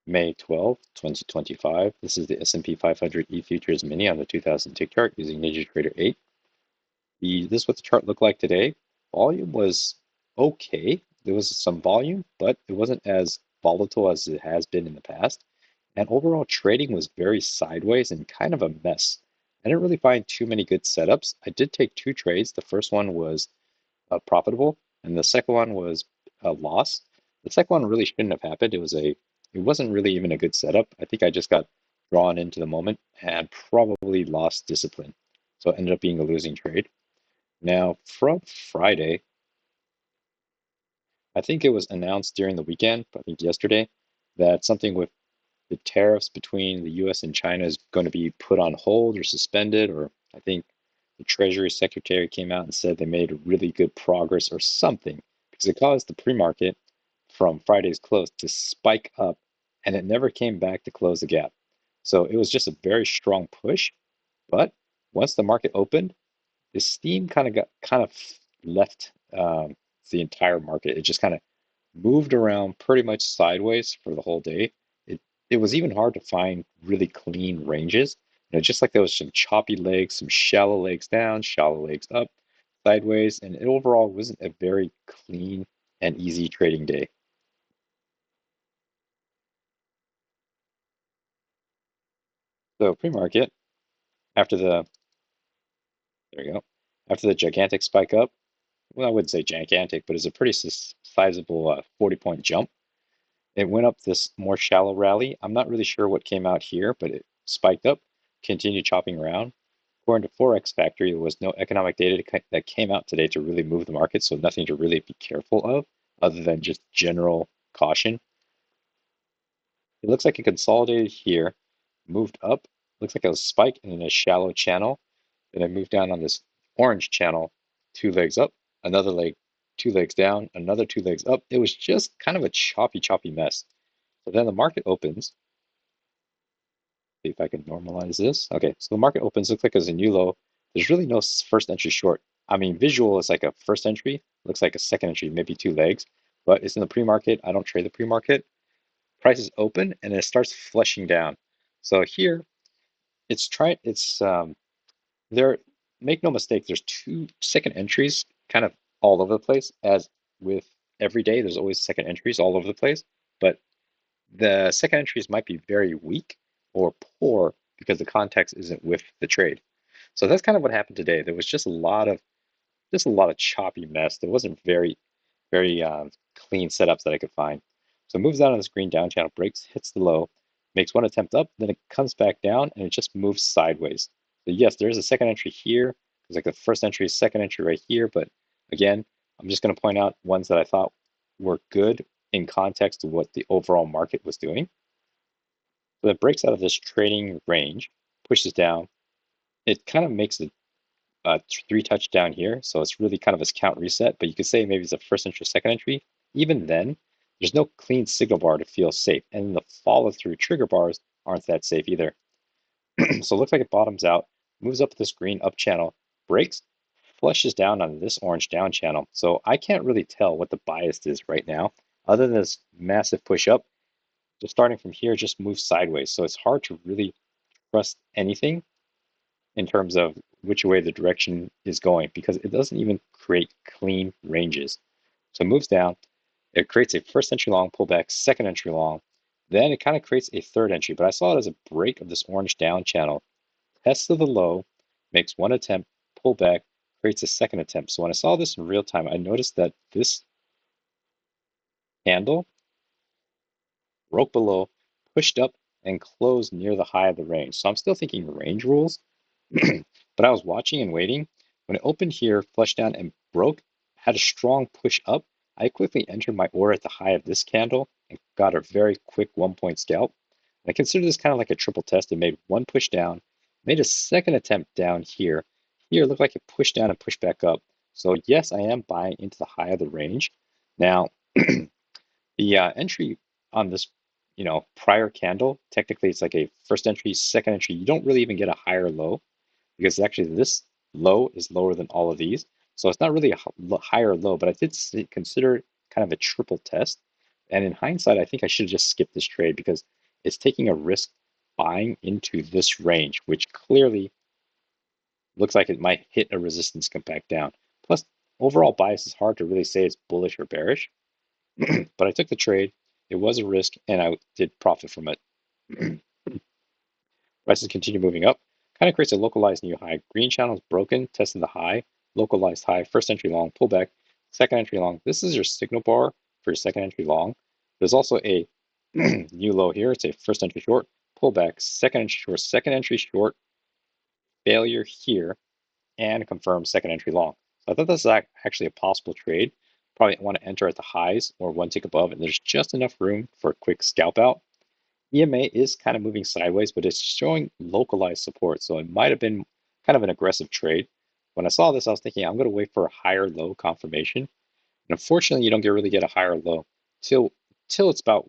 May 12th, 2025. This is the S&P 500 E-futures mini on the 2000 tick chart using NinjaTrader 8. This is what the chart looked like today. Volume was okay. There was some volume, but it wasn't as volatile as it has been in the past. And overall trading was very sideways and kind of a mess. I didn't really find too many good setups. I did take two trades. The first one was profitable, and the second one was a loss. The second one really shouldn't have happened. It wasn't really even a good setup. I think I just got drawn into the moment and probably lost discipline. So it ended up being a losing trade. Now, from Friday, I think it was announced during the weekend, I think yesterday, that something with the tariffs between the US and China is going to be put on hold or suspended, or I think the Treasury Secretary came out and said they made really good progress or something, because it caused the pre-market from Friday's close to spike up and it never came back to close the gap. So it was just a very strong push, but once the market opened, the steam kind of left the entire market. It just kind of moved around pretty much sideways for the whole day. It was even hard to find really clean ranges. Just like there was some choppy legs, some shallow legs down, shallow legs up, sideways, and it overall wasn't a very clean and easy trading day. So pre-market, after the there we go, after the gigantic spike up, well, I wouldn't say gigantic, but it's a pretty sizable 40-point jump. It went up this more shallow rally. I'm not really sure what came out here, but it spiked up, continued chopping around. According to Forex Factory, there was no economic data that came out today to really move the market, so nothing to really be careful of other than just general caution. It looks like it consolidated here, moved up, looks like a spike in a shallow channel, then I moved down on this orange channel, two legs up, another leg, two legs down, another two legs up. It was just kind of a choppy mess. So then the market opens. See if I can normalize this. Okay, so the market opens, looks like there's a new low. There's really no first entry short. I mean, visual is like a first entry, looks like a second entry, maybe two legs, but it's in the pre-market. I don't trade the pre-market. Price is open and it starts flushing down. So here, there, make no mistake, there's two second entries kind of all over the place. As with every day, there's always second entries all over the place, but the second entries might be very weak or poor because the context isn't with the trade. So that's kind of what happened today. There was just a lot of choppy mess. There wasn't very clean setups that I could find. So it moves out on this green down channel, breaks, hits the low, makes one attempt up, then it comes back down and it just moves sideways. So yes, there is a second entry here. There's like the first entry, second entry right here. But again, I'm just going to point out ones that I thought were good in context to what the overall market was doing. So it breaks out of this trading range, pushes down. It kind of makes a three touch down here. So it's really kind of a count reset, but you could say maybe it's a first entry, second entry. Even then, there's no clean signal bar to feel safe. And the follow through trigger bars aren't that safe either. So it looks like it bottoms out, moves up this green up channel, breaks, flushes down on this orange down channel. So I can't really tell what the bias is right now, other than this massive push up. Just starting from here, just moves sideways. So it's hard to really trust anything in terms of which way the direction is going because it doesn't even create clean ranges. So it moves down, it creates a first entry long pullback, second entry long, then it kind of creates a third entry, but I saw it as a break of this orange down channel, tests of the low, makes one attempt, pull back, creates a second attempt. So when I saw this in real time, I noticed that this candle broke below, pushed up, and closed near the high of the range. So I'm still thinking range rules, but I was watching and waiting. When it opened here, flushed down and broke, had a strong push up, I quickly entered my order at the high of this candle and got a very quick 1 point scalp. And I consider this kind of like a triple test. It made one push down, made a second attempt down here. Here it looked like it pushed down and pushed back up. So yes, I am buying into the high of the range. Now, the entry on this, prior candle, technically it's like a first entry, second entry. You don't really even get a higher low because actually this low is lower than all of these. So it's not really a higher low, but I did consider it kind of a triple test. And in hindsight, I think I should have just skipped this trade because it's taking a risk buying into this range, which clearly looks like it might hit a resistance, come back down. Plus, overall bias is hard to really say it's bullish or bearish, but I took the trade. It was a risk, and I did profit from it. Prices continue moving up. Kind of creates a localized new high. Green channel is broken, testing the high, localized high, first entry long, pullback, second entry long. This is your signal bar for your second entry long. There's also a new low here. It's a first entry short, pullback, second entry short, failure here, and confirm second entry long. So I thought this is actually a possible trade. Probably want to enter at the highs or one tick above, and there's just enough room for a quick scalp out. EMA is kind of moving sideways, but it's showing localized support. So it might have been kind of an aggressive trade. When I saw this, I was thinking I'm going to wait for a higher low confirmation. And unfortunately, you don't really get a higher low till it's about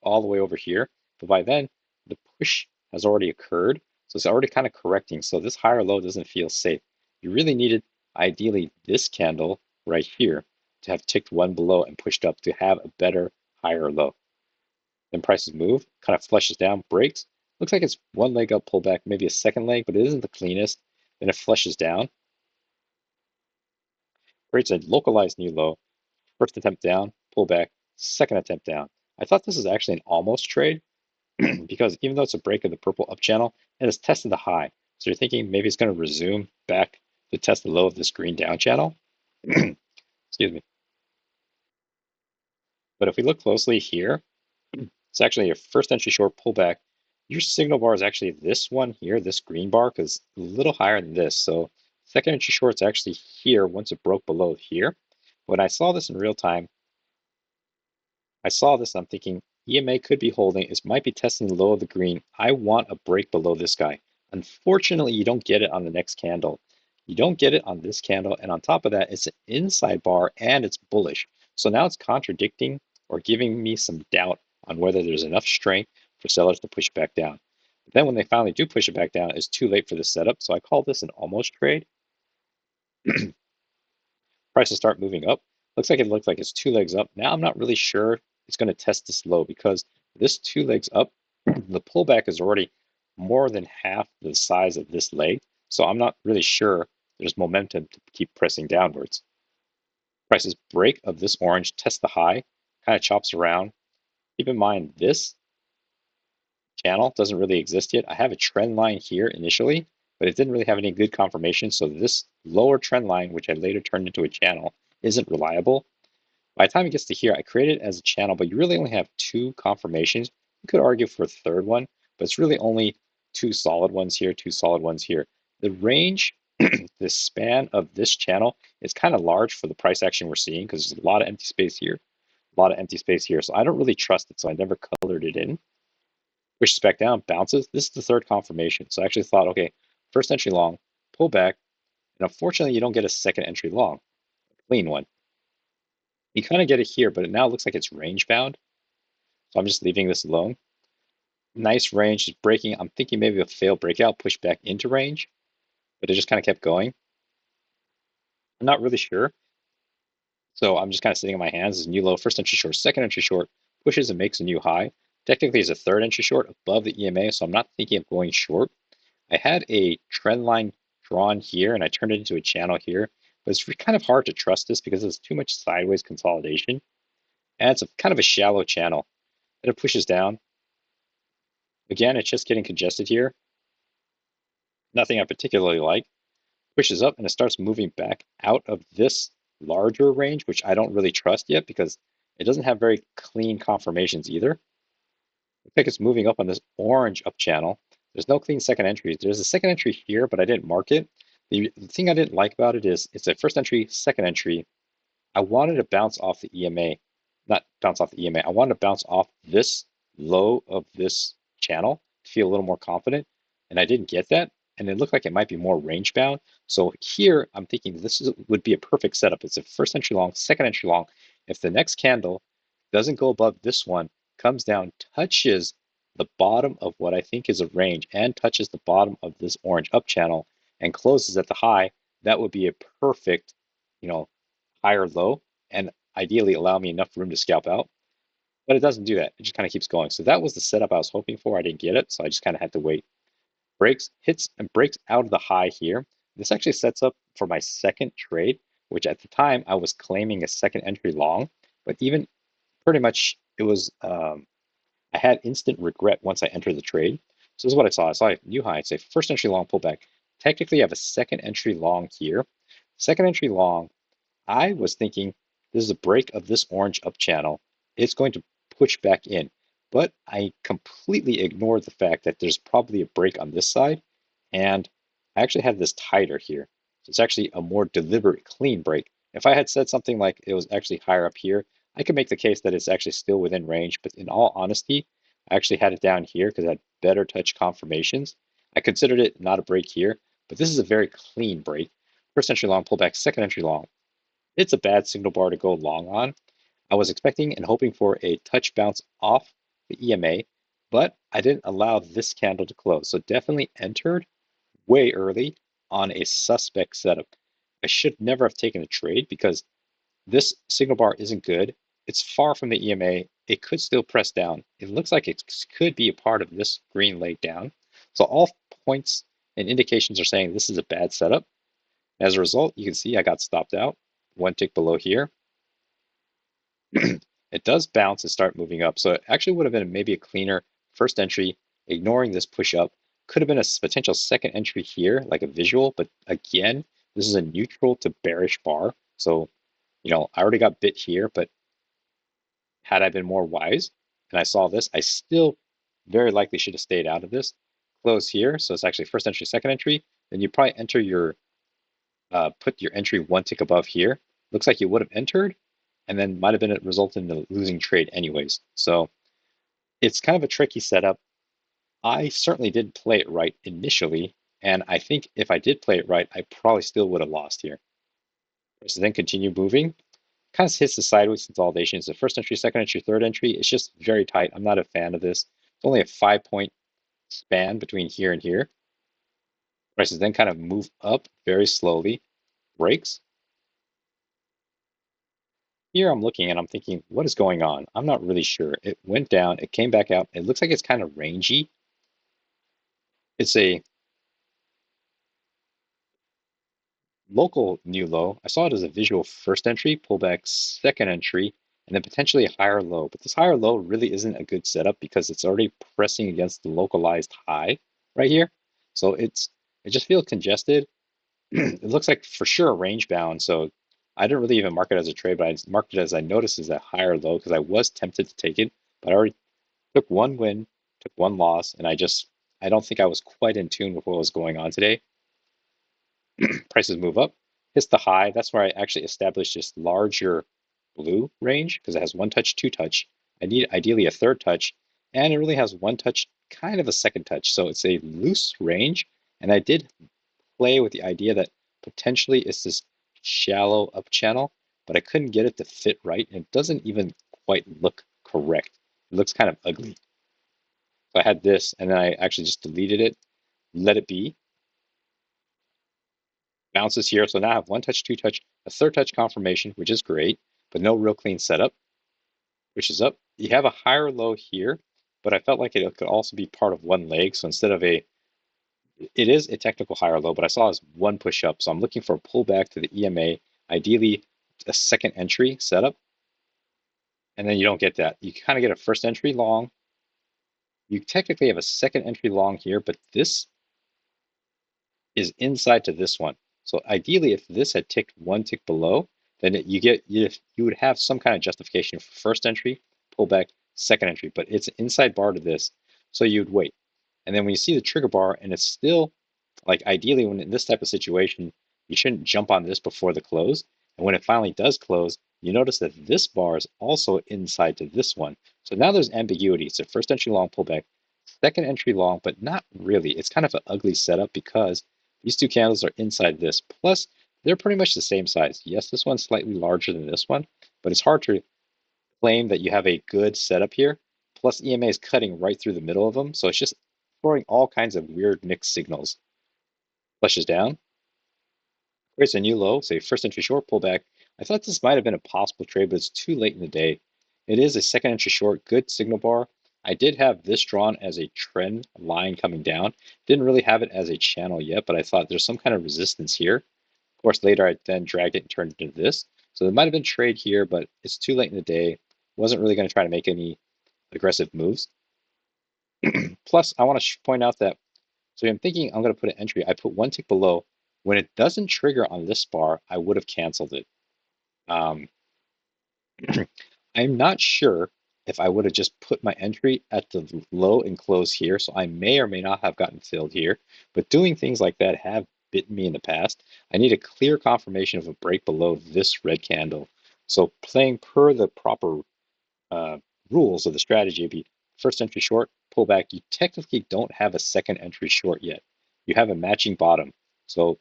all the way over here. But by then, the push has already occurred. So it's already kind of correcting. So this higher low doesn't feel safe. You really needed, ideally, this candle right here to have ticked one below and pushed up to have a better higher low. Then prices move, kind of flushes down, breaks. Looks like it's one leg up, pullback, maybe a second leg, but it isn't the cleanest. Then it flushes down, creates a localized new low. First attempt down, pullback, second attempt down. I thought this is actually an almost trade because even though it's a break of the purple up channel, it has tested the high. So you're thinking maybe it's going to resume back to test the low of this green down channel. Excuse me. But if we look closely here, it's actually your first entry short pullback. Your signal bar is actually this one here, this green bar, because a little higher than this. So second entry short's actually here once it broke below here. When I saw this in real time, I saw this and I'm thinking EMA could be holding. It might be testing the low of the green. I want a break below this guy. Unfortunately, you don't get it on the next candle. You don't get it on this candle. And on top of that, it's an inside bar and it's bullish. So now it's contradicting or giving me some doubt on whether there's enough strength for sellers to push back down. But then when they finally do push it back down, it's too late for the setup. So I call this an almost trade. Prices start moving up. Looks like it's two legs up. Now I'm not really sure it's going to test this low because this two legs up, the pullback is already more than half the size of this leg. So I'm not really sure there's momentum to keep pressing downwards. Prices break of this orange, test the high, kind of chops around. Keep in mind this channel doesn't really exist yet. I have a trend line here initially, but it didn't really have any good confirmation. So this lower trend line, which I later turned into a channel, isn't reliable. By the time it gets to here, I created it as a channel, but you really only have two confirmations. You could argue for a third one, but it's really only two solid ones here, two solid ones here. The range, the span of this channel is kind of large for the price action we're seeing because there's a lot of empty space here, a lot of empty space here. So I don't really trust it, so I never colored it in. Pushes back down, bounces. This is the third confirmation. So I actually thought, okay, first entry long, pull back, and unfortunately you don't get a second entry long, a clean one. You kind of get it here, but it now looks like it's range bound. So I'm just leaving this alone. Nice range, just breaking. I'm thinking maybe a failed breakout, push back into range, but it just kind of kept going. I'm not really sure. So I'm just kind of sitting on my hands. This new low, first entry short, second entry short, pushes and makes a new high. Technically, it's a third entry short above the EMA, so I'm not thinking of going short. I had a trend line drawn here, and I turned it into a channel here, but it's kind of hard to trust this because there's too much sideways consolidation, and it's kind of a shallow channel. And it pushes down. Again, it's just getting congested here. Nothing I particularly like. Pushes up and it starts moving back out of this larger range, which I don't really trust yet because it doesn't have very clean confirmations either. Looks like it's moving up on this orange up channel. There's no clean second entries. There's a second entry here, but I didn't mark it. The thing I didn't like about it is it's a first entry, second entry. I wanted to bounce off the EMA, not bounce off the EMA. I wanted to bounce off this low of this channel to feel a little more confident, and I didn't get that. And it looked like it might be more range bound. So here I'm thinking would be a perfect setup. It's a first entry long, second entry long. If the next candle doesn't go above this one, comes down, touches the bottom of what I think is a range and touches the bottom of this orange up channel and closes at the high, that would be a perfect, higher low and ideally allow me enough room to scalp out. but it doesn't do that. It just kind of keeps going. So that was the setup I was hoping for. I didn't get it, so I just kind of had to wait. Breaks, hits, and breaks out of the high here. This actually sets up for my second trade, which at the time I was claiming a second entry long, but even pretty much it was I had instant regret once I entered the trade. So this is what I saw. I saw a new high. It's a first entry long pullback. Technically, I have a second entry long here. Second entry long, I was thinking this is a break of this orange up channel. It's going to push back in. But I completely ignored the fact that there's probably a break on this side. And I actually have this tighter here. So it's actually a more deliberate, clean break. If I had said something like it was actually higher up here, I could make the case that it's actually still within range. But in all honesty, I actually had it down here because I had better touch confirmations. I considered it not a break here, but this is a very clean break. First entry long pullback, second entry long. It's a bad signal bar to go long on. I was expecting and hoping for a touch bounce off the EMA, but I didn't allow this candle to close. So definitely entered way early on a suspect setup. I should never have taken a trade because this signal bar isn't good. It's far from the EMA. It could still press down. It looks like it could be a part of this green leg down. So all points and indications are saying this is a bad setup. As a result, you can see I got stopped out one tick below here. It does bounce and start moving up. So it actually would have been maybe a cleaner first entry, ignoring this push up. Could have been a potential second entry here, like a visual, but again, this is a neutral to bearish bar. So, I already got bit here, but had I been more wise and I saw this, I still very likely should have stayed out of this. Close here, so it's actually first entry, second entry. Then you probably enter your put your entry one tick above here. Looks like you would have entered, and then might have been a result in the losing trade anyways. So it's kind of a tricky setup. I certainly did play it right initially, and I think if I did play it right, I probably still would have lost here. So then continue moving. Kind of hits the sideways consolidation. It's the first entry, second entry, third entry. It's just very tight. I'm not a fan of this. It's only a 5 point span between here and here. Prices then kind of move up very slowly, breaks. Here I'm looking and I'm thinking, what is going on? I'm not really sure. It went down, it came back out. It looks like it's kind of rangy. It's a local new low. I saw it as a visual first entry, pullback second entry, and then potentially a higher low. But this higher low really isn't a good setup because it's already pressing against the localized high right here. So it just feels congested. It looks like for sure a range bound. So I didn't really even mark it as a trade, but I marked it as I noticed as a higher low because I was tempted to take it, but I already took one win, took one loss, and I don't think I was quite in tune with what was going on today. Prices move up, hits the high. That's where I actually established this larger blue range because it has one touch, two touch. I need ideally a third touch, and it really has one touch, kind of a second touch. So it's a loose range, and I did play with the idea that potentially it's this shallow up channel, but I couldn't get it to fit right, and it doesn't even quite look correct. It looks kind of ugly. So I had this, and then I actually just deleted it, let it be. Bounces here, so now I have one touch, two touch, a third touch confirmation, which is great, but no real clean setup, which is up. You have a higher low here, but I felt like it could also be part of one leg. So instead of it is a technical higher low, but I saw as one push up. So I'm looking for a pullback to the EMA, ideally a second entry setup. And then you don't get that. You kind of get a first entry long. You technically have a second entry long here, but this is inside to this one. So ideally, if this had ticked one tick below, then you would have some kind of justification for first entry, pullback, second entry, but it's an inside bar to this. So you'd wait. And then when you see the trigger bar and it's still like ideally when in this type of situation, you shouldn't jump on this before the close. And when it finally does close, you notice that this bar is also inside to this one. So now there's ambiguity. It's a first entry long pullback, second entry long, but not really. It's kind of an ugly setup because these two candles are inside this. Plus, they're pretty much the same size. Yes, this one's slightly larger than this one, but it's hard to claim that you have a good setup here. Plus, EMA is cutting right through the middle of them. So it's just throwing all kinds of weird mixed signals. Flushes down, creates a new low, say first entry short pullback. I thought this might have been a possible trade, but it's too late in the day. It is a second entry short, good signal bar. I did have this drawn as a trend line coming down. Didn't really have it as a channel yet, but I thought there's some kind of resistance here. Of course, later I then dragged it and turned it into this. So there might have been trade here, but it's too late in the day. Wasn't really going to try to make any aggressive moves. Plus, I want to point out that, so I'm thinking I'm going to put an entry. I put one tick below. When it doesn't trigger on this bar, I would have canceled it. Um, I'm not sure if I would have just put my entry at the low and close here. So I may or may not have gotten filled here. But doing things like that have bitten me in the past. I need a clear confirmation of a break below this red candle. So playing per the proper uh, rules of the strategy, be first entry short, pull back. You technically don't have a second entry short yet. You have a matching bottom. So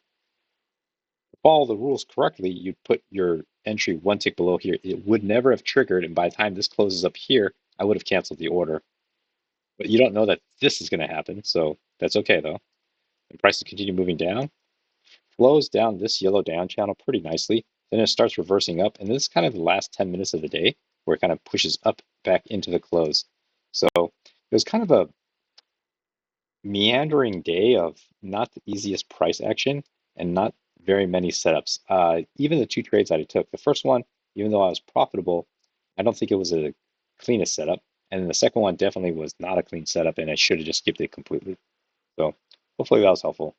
follow the rules correctly, you'd put your entry one tick below here. It would never have triggered, and by the time this closes up here, I would have canceled the order. But you don't know that this is going to happen, so that's okay though. And prices continue moving down, flows down this yellow down channel pretty nicely. Then it starts reversing up, and this is kind of the last 10 minutes of the day where it kind of pushes up back into the close. So it was kind of a meandering day of not the easiest price action and not very many setups. Even the two trades that I took, the first one, even though I was profitable, I don't think it was a cleanest setup. And the second one definitely was not a clean setup, and I should have just skipped it completely. So hopefully that was helpful.